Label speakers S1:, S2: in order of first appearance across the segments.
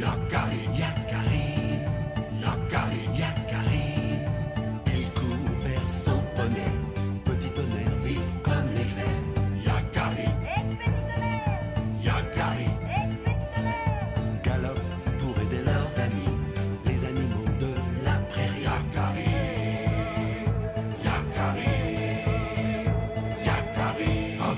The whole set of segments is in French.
S1: Yakari, Yakari, Yakari, Yakari. Il court vers son poney, petit tonnerre vif comme l'éclair. Yakari, Yakari, galope pour aider leurs amis, les animaux de la prairie. Yakari, Yakari, Yakari. Oh.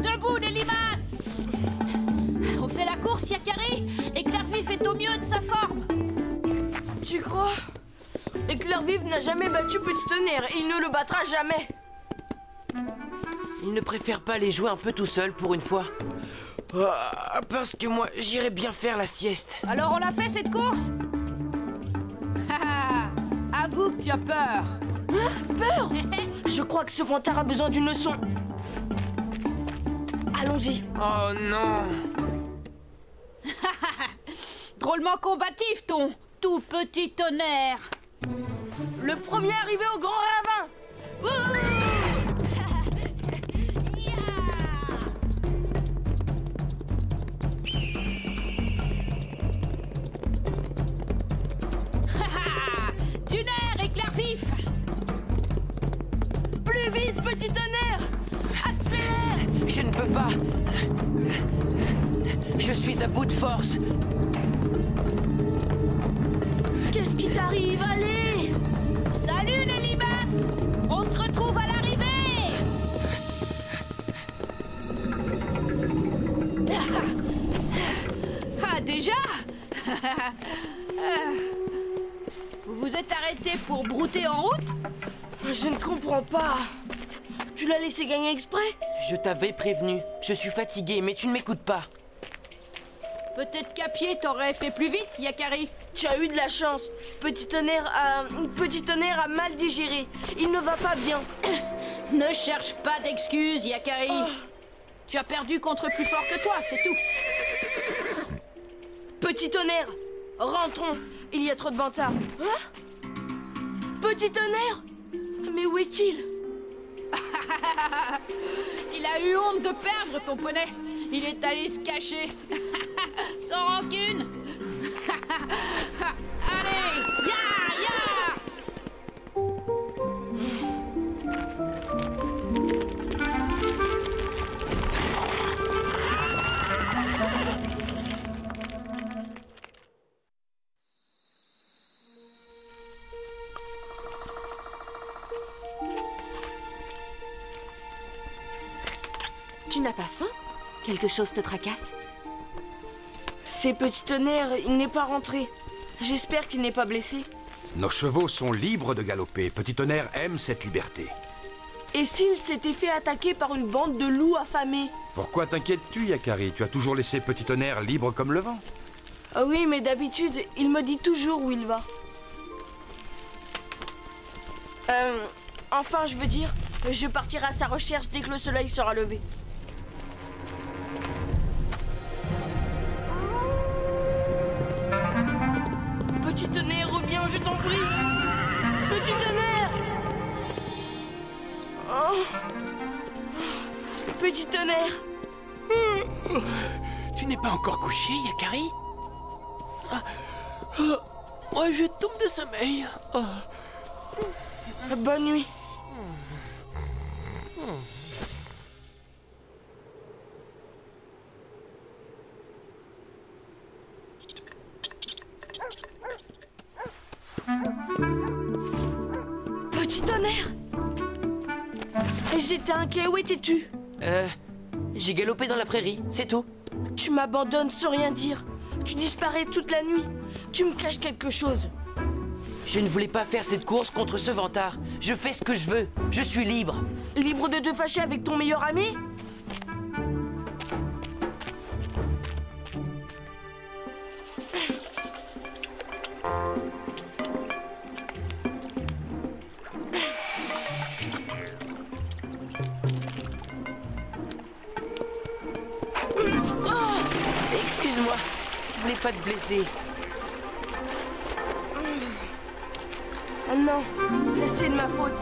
S2: Debout, les limaces! On fait la course, Yakari. Éclair-vif est au mieux de sa forme.
S3: Tu crois? Éclair-vif n'a jamais battu Petit Tonnerre et il ne le battra jamais.
S4: Il ne préfère pas les jouer un peu tout seul pour une fois. Parce que moi, j'irais bien faire la sieste.
S2: Alors on l'a fait cette course? Avoue que tu as peur.
S3: Peur? Je crois que ce vantard a besoin d'une leçon. Allons-y.
S4: Oh non!
S2: Drôlement combatif, ton tout petit tonnerre.
S3: Le premier arrivé au grand ravin.
S2: Du nerf, éclair vif.
S3: Plus vite, Petit Tonnerre. Accélère.
S4: Je ne peux pas. Je suis à bout de force.
S3: Qu'est-ce qui t'arrive? Allez.
S2: Salut les limaces. On se retrouve à l'arrivée. Ah, déjà? Vous vous êtes arrêté pour brouter en route?
S3: Je ne comprends pas. Tu l'as laissé gagner exprès?
S4: Je t'avais prévenu. Je suis fatigué, mais tu ne m'écoutes pas.
S2: Peut-être qu'à pied t'aurais fait plus vite, Yakari.
S3: Tu as eu de la chance. Petit Tonnerre a mal digéré. Il ne va pas bien.
S2: Ne cherche pas d'excuses, Yakari. Tu as perdu contre plus fort que toi, c'est tout.
S3: Petit Tonnerre, rentrons. Il y a trop de vantards. Hein? Petit Tonnerre? Mais où est-il?
S2: Il a eu honte de perdre ton poney. Il est allé se cacher. Sans rancune. Allez, ya, ya.
S3: Tu n'as pas faim? Quelque chose te tracasse? C'est Petit Tonnerre, il n'est pas rentré. J'espère qu'il n'est pas blessé.
S5: Nos chevaux sont libres de galoper. Petit Tonnerre aime cette liberté.
S3: Et s'il s'était fait attaquer par une bande de loups affamés?
S5: Pourquoi t'inquiètes-tu, Yakari? Tu as toujours laissé Petit Tonnerre libre comme le vent.
S3: Ah oui, mais d'habitude, il me dit toujours où il va. Enfin, je veux dire, je partirai à sa recherche dès que le soleil sera levé. Petit Tonnerre, reviens, je t'en prie. Petit Tonnerre. Oh. Petit Tonnerre.
S4: Tu n'es pas encore couché, Yakari? Moi, je tombe de sommeil.
S3: Bonne nuit. Petit Tonnerre. J'étais inquiet, où étais-tu?
S4: J'ai galopé dans la prairie, c'est tout.
S3: Tu m'abandonnes sans rien dire. Tu disparais toute la nuit. Tu me caches quelque chose.
S4: Je ne voulais pas faire cette course contre ce vantard. Je fais ce que je veux. Je suis libre.
S3: Libre de te fâcher avec ton meilleur ami?
S4: pas te blesser.
S3: Ah non, c'est de ma faute.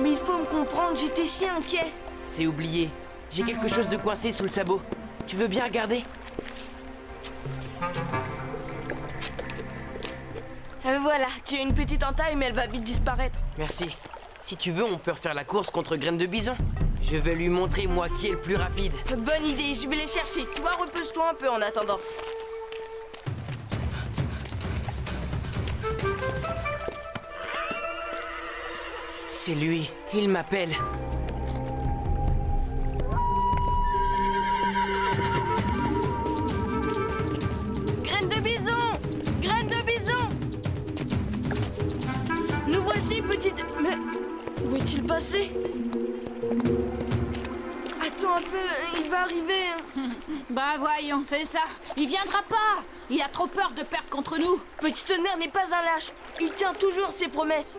S3: Mais il faut me comprendre, j'étais si inquiet.
S4: C'est oublié. J'ai quelque chose de coincé sous le sabot. Tu veux bien regarder?
S3: Voilà, tu as une petite entaille, mais elle va vite disparaître.
S4: Merci. Si tu veux, on peut refaire la course contre Graine de Bison. Je vais lui montrer, moi, qui est le plus rapide.
S3: Bonne idée, je vais les chercher. Tu vois, repose-toi un peu en attendant.
S4: C'est lui. Il m'appelle.
S3: Graine de bison! Graine de bison! Nous voici, petite... Mais... Où est-il passé? Attends un peu, il va arriver.
S2: Bah voyons, c'est ça. Il viendra pas. Il a trop peur de perdre contre nous.
S3: Petit tonnerre n'est pas un lâche. Il tient toujours ses promesses.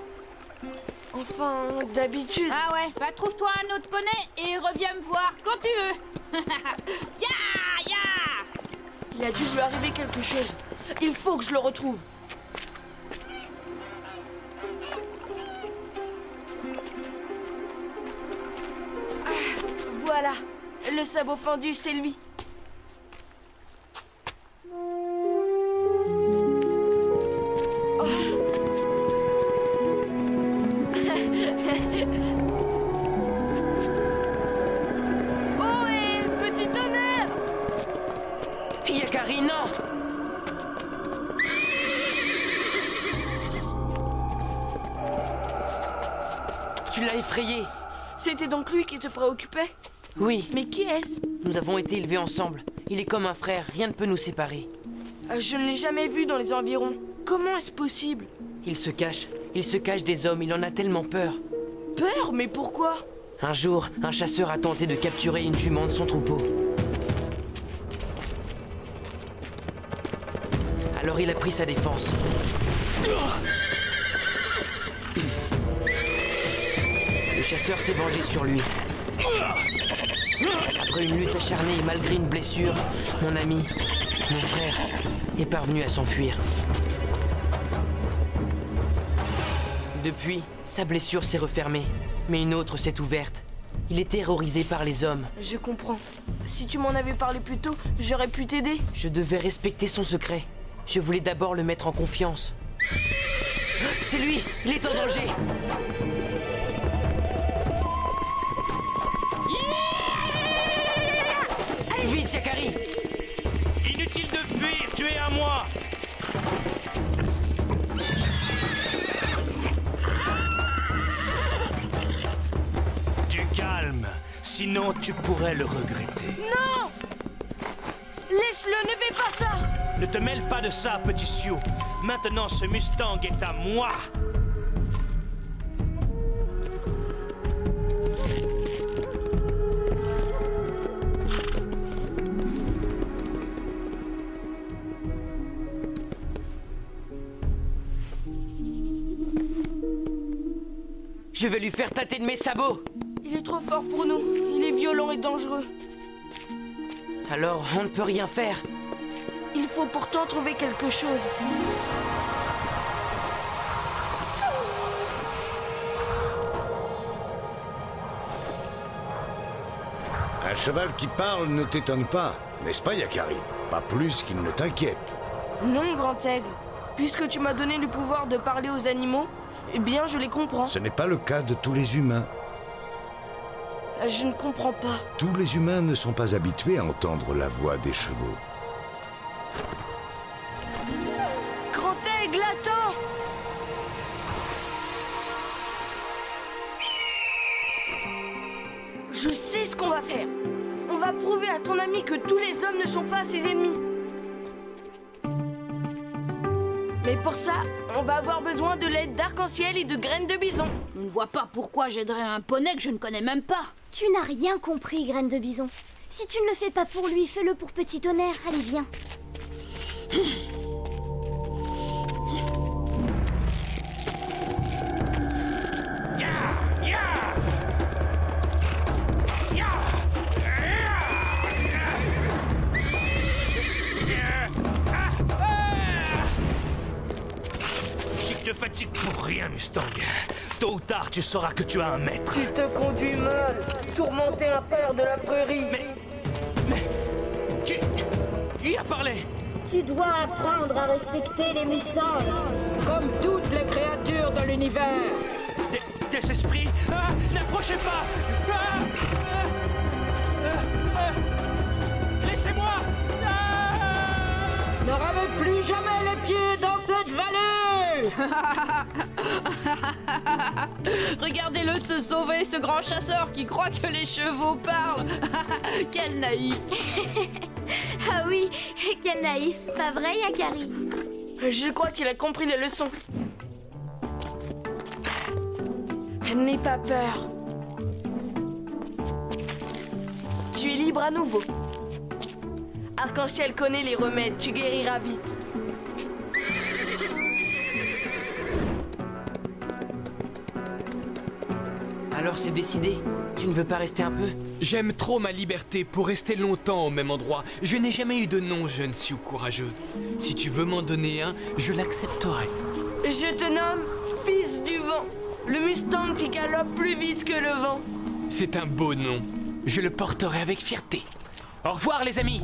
S3: Enfin, d'habitude.
S2: Ah ouais, bah trouve-toi un autre poney et reviens me voir quand tu veux. Ya, ya.
S3: Il a dû lui arriver quelque chose. Il faut que je le retrouve. Ah, voilà. Le sabot pendu, c'est lui. Oh, hé, petit tonnerre!
S4: Yakari, non! Tu l'as effrayé.
S3: C'était donc lui qui te préoccupait?
S4: Oui,
S3: Mais qui est-ce?
S4: nous avons été élevés ensemble. Il est comme un frère, rien ne peut nous séparer.
S3: Je ne l'ai jamais vu dans les environs. Comment est-ce possible?
S4: Il se cache des hommes, il en a tellement peur.
S3: Peur? Mais pourquoi?
S4: Un jour, un chasseur a tenté de capturer une jument de son troupeau. Alors il a pris sa défense. Le chasseur s'est vengé sur lui. Après une lutte acharnée et malgré une blessure, mon ami, mon frère, est parvenu à s'enfuir. Depuis, sa blessure s'est refermée, mais une autre s'est ouverte. Il est terrorisé par les hommes.
S3: Je comprends. Si tu m'en avais parlé plus tôt, j'aurais pu t'aider.
S4: Je devais respecter son secret. Je voulais d'abord le mettre en confiance. C'est lui! Il est en danger! Vite, Yakari!
S6: Inutile de fuir, tu es à moi! Du calme, sinon tu pourrais le regretter.
S3: Non! Laisse-le, ne fais pas ça!
S6: Ne te mêle pas de ça, petit Sioux. Maintenant, ce Mustang est à moi.
S4: Je vais lui faire tâter de mes sabots!
S3: Il est trop fort pour nous. Il est violent et dangereux.
S4: Alors, on ne peut rien faire.
S3: Il faut pourtant trouver quelque chose.
S7: Un cheval qui parle ne t'étonne pas, n'est-ce pas, Yakari? Pas plus qu'il ne t'inquiète.
S3: Non, grand aigle. Puisque tu m'as donné le pouvoir de parler aux animaux, eh bien, je les comprends.
S7: Ce n'est pas le cas de tous les humains.
S3: Je ne comprends pas.
S7: Tous les humains ne sont pas habitués à entendre la voix des chevaux.
S3: Grand aigle, attends! Je sais ce qu'on va faire. On va prouver à ton ami que tous les hommes ne sont pas ses ennemis. Mais pour ça, on va avoir besoin de l'aide d'arc-en-ciel et de graines de bison.
S2: Je ne vois pas pourquoi j'aiderais un poney que je ne connais même pas.
S8: Tu n'as rien compris, Graine de Bison. Si tu ne le fais pas pour lui, fais-le pour Petit Tonnerre. Allez, viens.
S6: te fatigues pour rien, Mustang. Tôt ou tard, tu sauras que tu as un maître.
S3: Tu te conduis mal. Tourmenter un père de la prairie.
S6: Mais... Qui a parlé?
S2: Tu dois apprendre à respecter les Mustangs, comme toutes les créatures de l'univers.
S6: Des esprits? Ah, n'approchez pas! Laissez-moi!
S2: Ne ramez plus jamais les pieds dans cette vallée.
S3: Regardez-le se sauver, ce grand chasseur qui croit que les chevaux parlent. Quel naïf.
S8: Ah oui, quel naïf, pas vrai, Yakari?
S3: Je crois qu'il a compris les leçons. N'aie pas peur. Tu es libre à nouveau. Arc-en-ciel connaît les remèdes, tu guériras vite.
S4: Alors c'est décidé. Tu ne veux pas rester un peu?
S9: J'aime trop ma liberté pour rester longtemps au même endroit. Je n'ai jamais eu de nom, jeune Sioux courageux. Si tu veux m'en donner un, je l'accepterai.
S3: Je te nomme Fils du Vent, le Mustang qui galope plus vite que le vent.
S9: C'est un beau nom. Je le porterai avec fierté. Au revoir, les amis.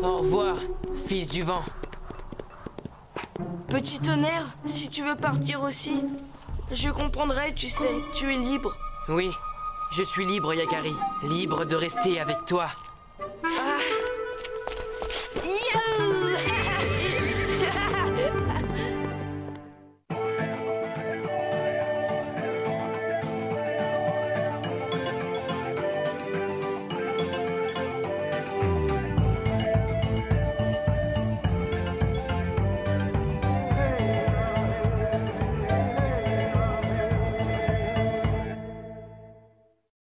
S4: Au revoir, fils du vent.
S3: Petit tonnerre, si tu veux partir aussi, je comprendrai, tu sais, tu es libre.
S4: Oui, je suis libre, Yakari. Libre de rester avec toi.
S3: Yeah!